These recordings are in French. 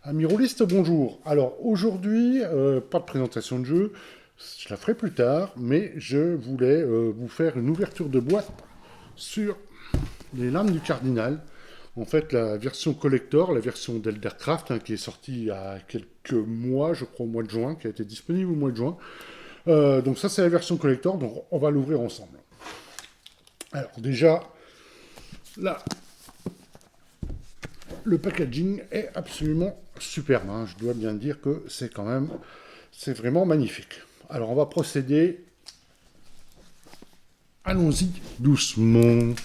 Amis rôlistes, bonjour. Alors aujourd'hui, pas de présentation de jeu, je la ferai plus tard, mais je voulais vous faire une ouverture de boîte sur les lames du Cardinal. En fait, la version collector, la version d'Eldercraft, qui est sortie il y a quelques mois, je crois au mois de juin, qui a été disponible au mois de juin. Donc ça, c'est la version collector, donc on va l'ouvrir ensemble. Alors déjà, là, le packaging est absolument superbe, hein. Je dois bien dire que c'est vraiment magnifique. Alors on va procéder. Allons-y doucement.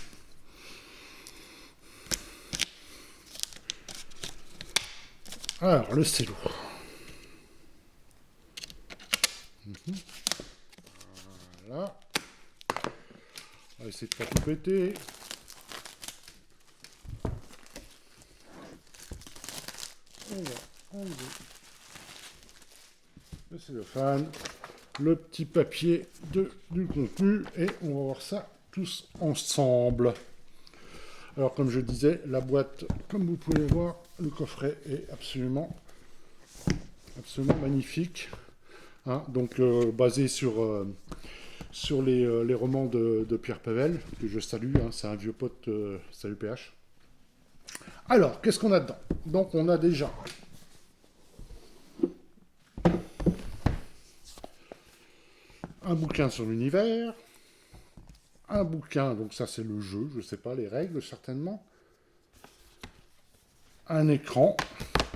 Alors le stylo. Voilà. On va essayer de pas tout péter. On va enlever le cellophane, le petit papier du contenu et on va voir ça tous ensemble. Alors comme je disais, la boîte, comme vous pouvez le voir, le coffret est absolument magnifique. Hein, donc basé sur les romans de Pierre Pavel, que je salue, hein, c'est un vieux pote, salut PH. Alors, qu'est-ce qu'on a dedans? Donc on a déjà un bouquin sur l'univers, un bouquin, donc ça c'est le jeu, je ne sais pas, les règles certainement, un écran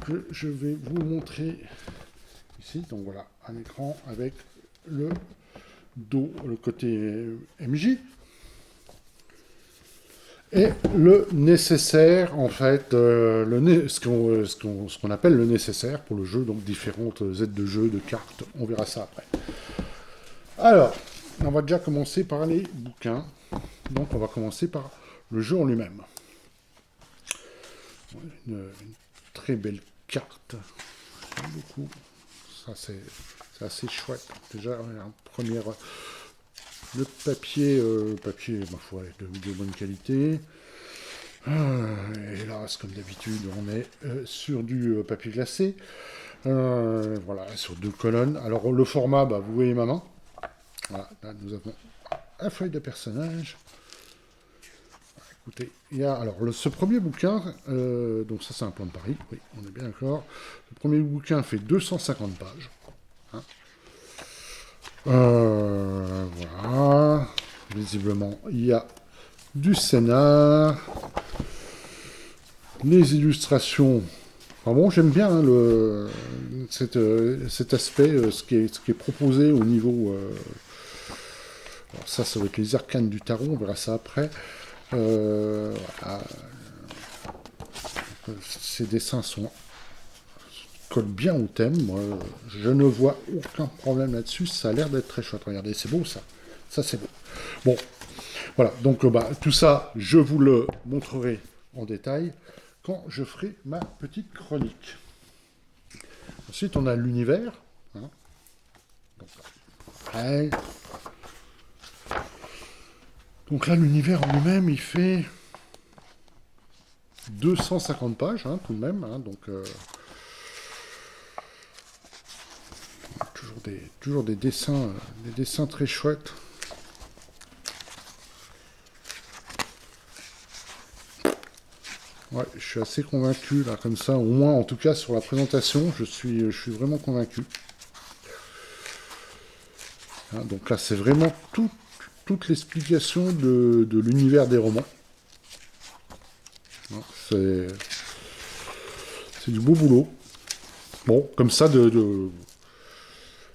que je vais vous montrer ici, donc voilà, un écran avec le dos, le côté MJ, et le nécessaire, en fait, ce qu'on appelle le nécessaire pour le jeu, donc différentes aides de jeu, de cartes, on verra ça après. Alors, on va déjà commencer par les bouquins. Donc, on va commencer par le jeu en lui-même. Une très belle carte. J'aime beaucoup. Ça, c'est assez chouette. Déjà, un premier... Le papier, ma foi, de bonne qualité. Hélas, comme d'habitude, on est sur du papier glacé. Voilà, sur 2 colonnes. Alors, le format, vous voyez ma main. Voilà, là, nous avons la feuille de personnage. Écoutez, il y a alors ce premier bouquin, donc ça c'est un plan de Paris, oui, on est bien d'accord. Le premier bouquin fait 250 pages. Hein. Voilà. Visiblement, il y a du scénar, les illustrations. Enfin bon, j'aime bien hein, cet aspect, ce qui est proposé au niveau. Alors ça va être les arcanes du tarot, on verra ça après. Voilà. Ces dessins collent bien au thème. Moi, je ne vois aucun problème là-dessus. Ça a l'air d'être très chouette. Regardez, c'est beau ça. Ça, c'est beau. Bon, voilà. Donc, tout ça, je vous le montrerai en détail quand je ferai ma petite chronique. Ensuite, on a l'univers. Hein. Donc, pareil. Donc là, l'univers en lui-même, il fait 250 pages, hein, tout de même. Hein, donc, toujours des dessins très chouettes. Ouais, je suis assez convaincu, là, comme ça, au moins, en tout cas, sur la présentation, je suis vraiment convaincu. Hein, donc là, c'est vraiment toute l'explication de l'univers des romans. Hein, c'est du beau boulot. Bon, comme ça,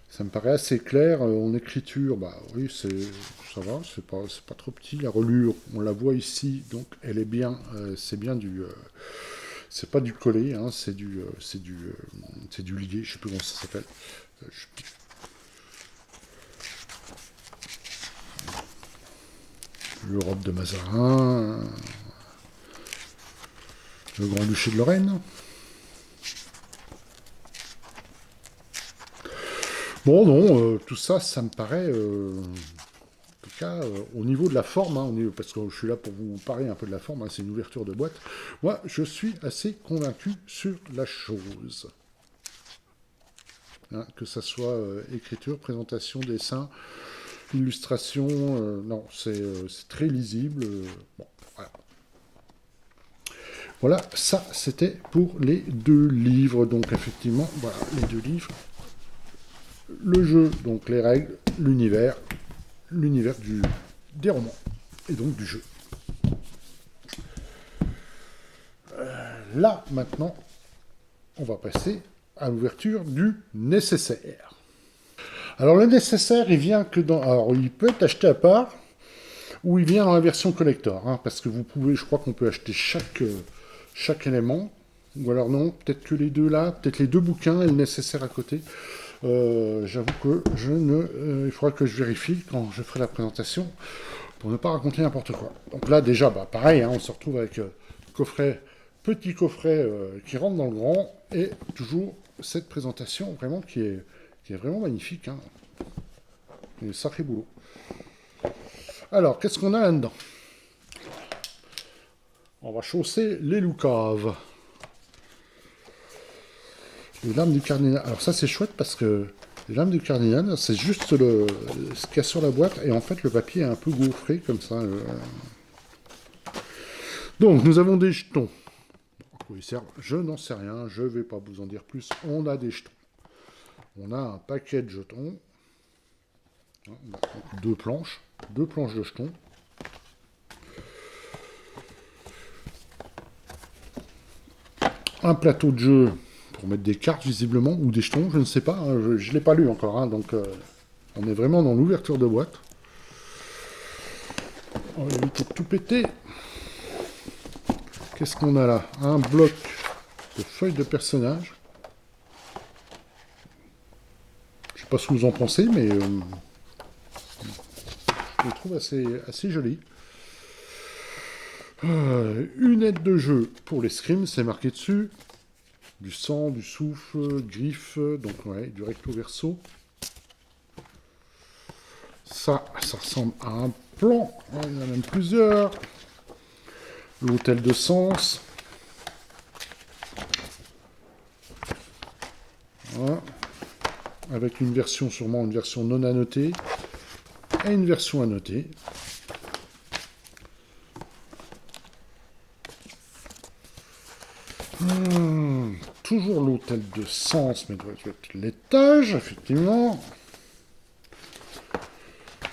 ça me paraît assez clair. En écriture, oui, ça va, c'est pas trop petit. La relure, on la voit ici, donc elle est bien, c'est bien c'est pas du collé, hein, c'est du lié, je sais plus comment ça s'appelle. L'Europe de Mazarin, le Grand-Duché de Lorraine. Bon, non, tout ça, ça me paraît, en tout cas, au niveau de la forme, hein, parce que je suis là pour vous parler un peu de la forme, hein, c'est une ouverture de boîte, moi, je suis assez convaincu sur la chose. Hein, que ça soit écriture, présentation, dessin, illustration, non, c'est très lisible. Bon, voilà. Voilà, ça, c'était pour les 2 livres. Donc, effectivement, voilà, les 2 livres. Le jeu, donc les règles, l'univers des romans, et donc du jeu. Là, maintenant, on va passer à l'ouverture du nécessaire. Alors, le nécessaire, il vient que dans... Alors, il peut être acheté à part, ou il vient dans la version collector, hein, parce que vous pouvez, je crois qu'on peut acheter chaque élément, ou alors non, peut-être que les 2 là, peut-être les 2 bouquins et le nécessaire à côté. J'avoue que il faudra que je vérifie quand je ferai la présentation, pour ne pas raconter n'importe quoi. Donc là, déjà, bah, pareil, hein, on se retrouve avec petit coffret qui rentre dans le grand, et toujours cette présentation vraiment qui est vraiment magnifique. Hein. Un sacré boulot. Alors, qu'est-ce qu'on a là-dedans? On va chausser les loucaves. Les lames du cardinal. Alors ça, c'est chouette parce que les lames du cardinal, c'est juste ce qu'il y a sur la boîte, et en fait, le papier est un peu gaufré, comme ça. Donc, nous avons des jetons. À quoi ils servent? Je n'en sais rien, je ne vais pas vous en dire plus. On a des jetons. On a un paquet de jetons. On a 2 planches de jetons. Un plateau de jeu pour mettre des cartes, visiblement, ou des jetons, je ne sais pas. Hein, je ne l'ai pas lu encore, hein, donc on est vraiment dans l'ouverture de boîte. On va éviter de tout péter. Qu'est-ce qu'on a là? Un bloc de feuilles de personnages. Je ne sais pas ce que vous en pensez, mais je le trouve assez joli. Une aide de jeu pour l'escrime, c'est marqué dessus. Du sang, du souffle, griffe, donc ouais, du recto verso. Ça ressemble à un plan. Il y en a même plusieurs. L'hôtel de sens. Voilà. Avec une version, sûrement une version non annotée. Et une version annotée. Toujours l'hôtel de sens, mais doit être l'étage, effectivement.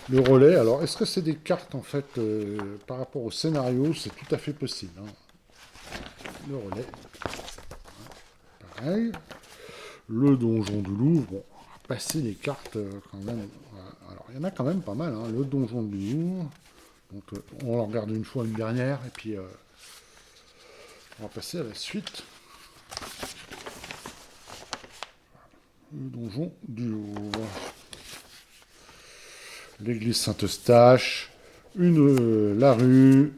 Le relais, alors, est-ce que c'est des cartes, en fait, par rapport au scénario? C'est tout à fait possible. Hein. Le relais. Pareil. Le donjon du Louvre. Bon, on va passer les cartes, quand même. Voilà. Alors, il y en a quand même pas mal, hein. Le donjon du Louvre. Donc, on le regarde une fois, une dernière, et puis, on va passer à la suite. Le donjon du Louvre. L'église Saint-Eustache, la rue,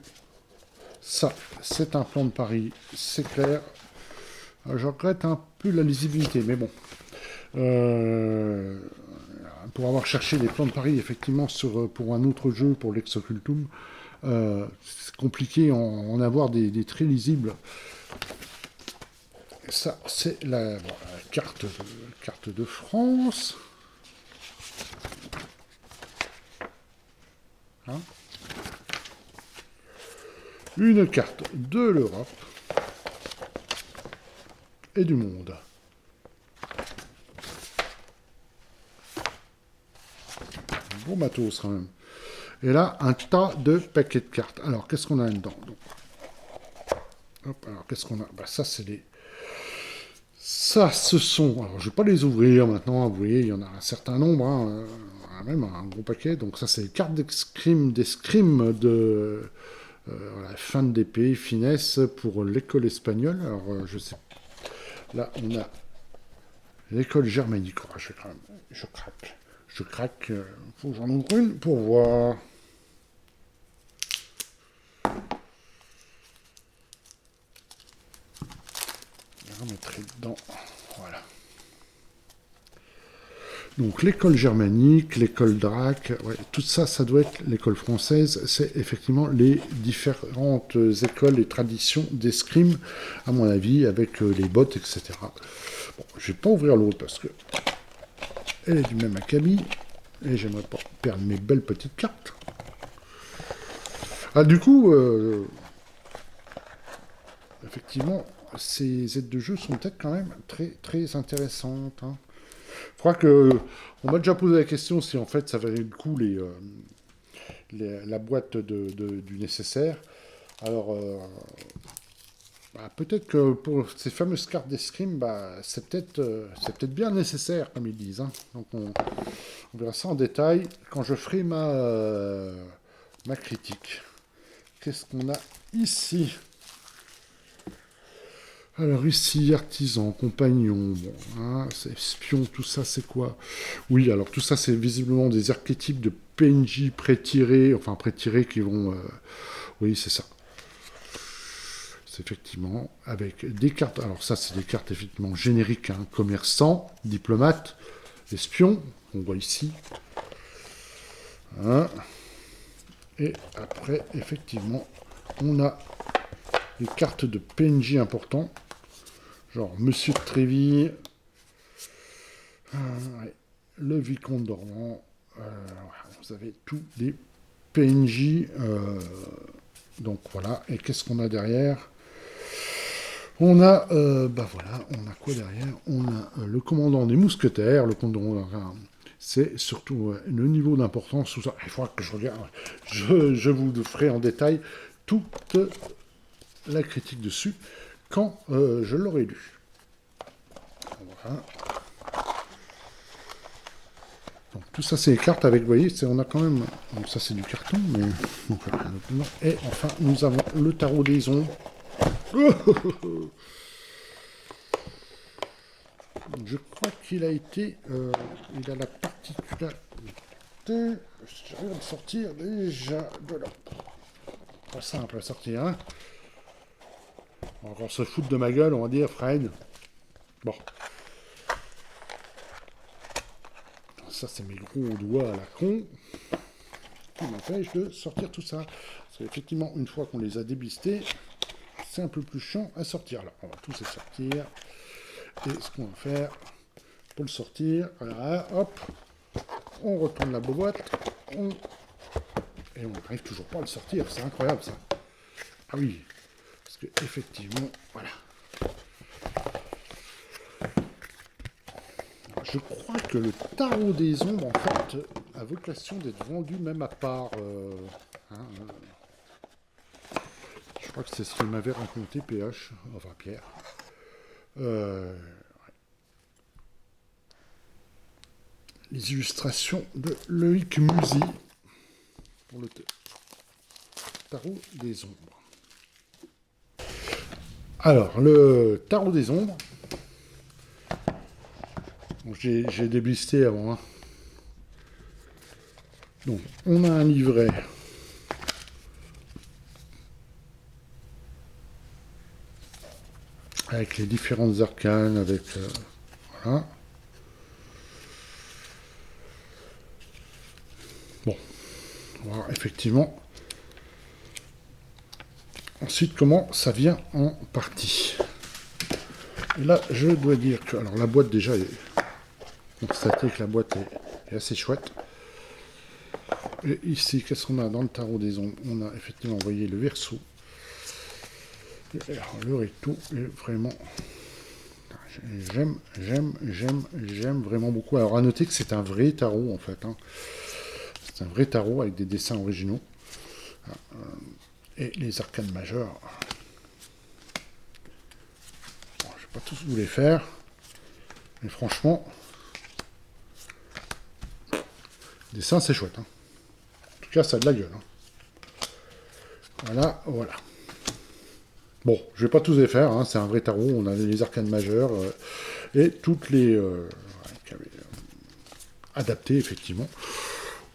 ça, c'est un plan de Paris, c'est clair. Je regrette un peu la lisibilité, mais bon. Pour avoir cherché les plans de Paris, effectivement, pour un autre jeu, pour l'Exocultum, c'est compliqué en avoir des très lisibles. Ça, c'est la carte de France. Hein, une carte de l'Europe et du monde. Bon matos quand même. Et là, un tas de paquets de cartes. Alors, qu'est-ce qu'on a là-dedans? Hop, alors, qu'est-ce qu'on a? Bah, ça, c'est les... Ça, ce sont... Alors, je ne vais pas les ouvrir maintenant. Vous voyez, il y en a un certain nombre. Hein, même un gros paquet. Donc, ça, c'est les cartes d'escrime de... Voilà, fin d'épée, finesse pour l'école espagnole. Alors, je sais. Là, on a l'école germanique. Oh, je craque. Je craque. Faut que j'en ouvre une pour voir. Je remettrai dedans. Voilà. Donc l'école germanique, l'école Drac, ouais, tout ça, ça doit être l'école française. C'est effectivement les différentes écoles et traditions d'escrime, à mon avis, avec les bottes, etc. Bon, je vais pas ouvrir l'autre parce que elle est du même acabit. Et j'aimerais pas perdre mes belles petites cartes. Ah, du coup, effectivement, ces aides de jeu sont peut-être quand même très, très intéressantes. Hein. Je crois que on m'a déjà posé la question si en fait ça valait le coup la boîte du nécessaire. Alors, bah, peut-être que pour ces fameuses cartes d'escrime, bah, c'est peut-être bien nécessaire, comme ils disent. Hein. Donc on verra ça en détail quand je ferai ma critique. Qu'est-ce qu'on a ici? Alors ici, artisan, compagnon, bon, hein, espion, tout ça c'est quoi? Oui, alors tout ça c'est visiblement des archétypes de PNJ pré-tirés, enfin pré-tirés qui vont... oui, c'est ça. C'est effectivement avec des cartes... Alors ça c'est des cartes effectivement génériques, hein, commerçant, diplomate, espion, on voit ici. Hein. Et après, effectivement, on a des cartes de PNJ importants. Genre Monsieur de Tréville, ouais, le Vicomte d'Ormont, vous avez tous les PNJ. Donc voilà, et qu'est-ce qu'on a derrière? On a, bah voilà, on a quoi derrière? On a le commandant des mousquetaires, le comte de Rondarin. C'est surtout le niveau d'importance, tout ça. Il faudra que je regarde, je vous ferai en détail toute la critique dessus quand je l'aurai lu. Voilà. Donc, tout ça, c'est les cartes avec, vous voyez, on a quand même... Donc, ça, c'est du carton, mais... Donc, et enfin, nous avons le tarot des ombres. Je crois qu'il a été... il a la particularité... J'arrive à le sortir déjà de là. Pas simple à sortir, hein. On va encore se foutre de ma gueule, on va dire, Fred. Bon. Ça, c'est mes gros doigts à la con qui m'empêchent de sortir tout ça. Parce qu'effectivement, une fois qu'on les a déblistés, c'est un peu plus chiant à sortir. Là, on va tous les sortir. Et ce qu'on va faire pour le sortir, voilà, hop, on retourne la boîte, et on n'arrive toujours pas à le sortir. C'est incroyable, ça. Ah oui, parce que effectivement, voilà. Je crois que le tarot des ombres, en fait, a vocation d'être vendu même à part. Je crois que c'est ce qu'il m'avait raconté PH, enfin Pierre. Les illustrations de Loïc Musy pour le tarot des ombres. Alors, le tarot des ombres. Bon, j'ai déblisté avant. Hein. Donc, on a un livret avec les différentes arcanes, avec... voilà. Bon, on va voir effectivement ensuite comment ça vient en partie. Et là, je dois dire que... Alors, la boîte, déjà, constater que la boîte est assez chouette. Et ici, qu'est-ce qu'on a dans le tarot des ombres? On a effectivement envoyé le verso. Alors, le recto est vraiment... J'aime vraiment beaucoup. Alors, à noter que c'est un vrai tarot, en fait. Hein. C'est un vrai tarot avec des dessins originaux. Et les arcanes majeures. Bon, je ne vais pas tous vous les faire. Mais franchement... Le dessin, c'est chouette. Hein. En tout cas, ça a de la gueule. Hein. Voilà, voilà. Bon, je ne vais pas tous les faire. Hein. C'est un vrai tarot. On a les arcanes majeures et toutes les... adaptées, effectivement,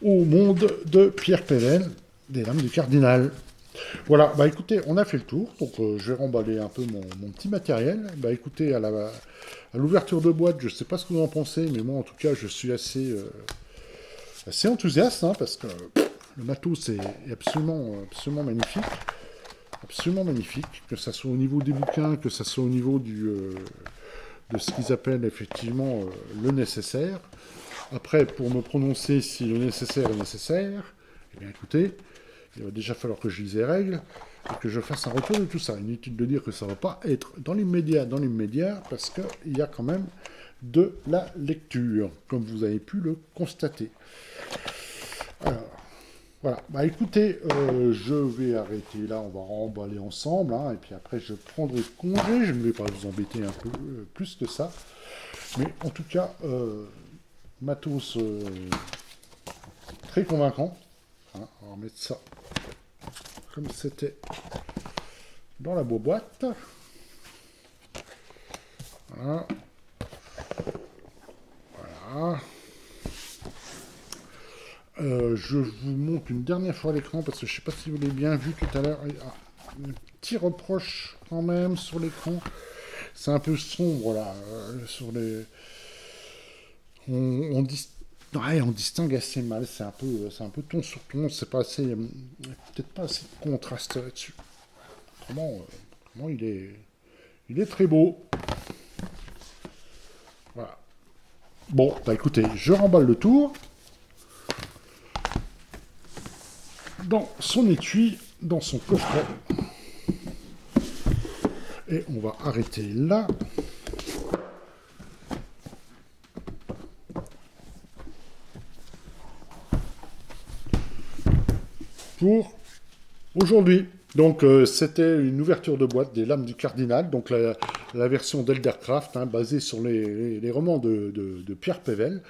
au monde de Pierre Pével, des Lames du Cardinal. Voilà, bah écoutez, on a fait le tour, donc je vais remballer un peu mon petit matériel. Bah écoutez, à l'ouverture de boîte, je sais pas ce que vous en pensez, mais moi en tout cas, je suis assez enthousiaste, hein, parce que le matos est absolument magnifique. Absolument magnifique, que ça soit au niveau des bouquins, que ça soit au niveau de ce qu'ils appellent effectivement le nécessaire. Après, pour me prononcer si le nécessaire est nécessaire, eh bien écoutez, il va déjà falloir que je lise les règles et que je fasse un retour de tout ça. Inutile de dire que ça ne va pas être dans l'immédiat, parce qu'il y a quand même de la lecture, comme vous avez pu le constater. Alors, voilà. Bah écoutez, je vais arrêter là, on va remballer ensemble, hein, et puis après je prendrai congé, je ne vais pas vous embêter un peu plus que ça. Mais en tout cas, matos très convaincant. Hein, on va remettre ça comme c'était dans la boîte. Voilà. Voilà. Je vous montre une dernière fois l'écran parce que je ne sais pas si vous l'avez bien vu tout à l'heure. Un petit reproche quand même sur l'écran. C'est un peu sombre là. Sur les... on distingue assez mal. C'est un peu ton sur ton. C'est pas assez. Peut-être pas assez de contraste là-dessus. Comment il est très beau. Voilà. Bon, bah écoutez, je remballe le tour. Dans son étui, dans son coffret. Et on va arrêter là. Pour aujourd'hui. Donc c'était une ouverture de boîte des Lames du Cardinal, donc la version d'Eldercraft, hein, basée sur les romans de Pierre Pével.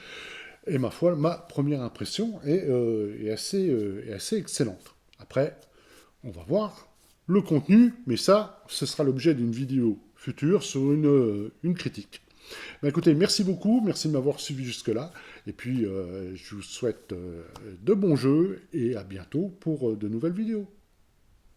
Et ma foi, ma première impression est assez excellente. Après, on va voir le contenu, mais ça, ce sera l'objet d'une vidéo future sur une critique. Ben écoutez, merci beaucoup, merci de m'avoir suivi jusque-là, et puis je vous souhaite de bons jeux, et à bientôt pour de nouvelles vidéos.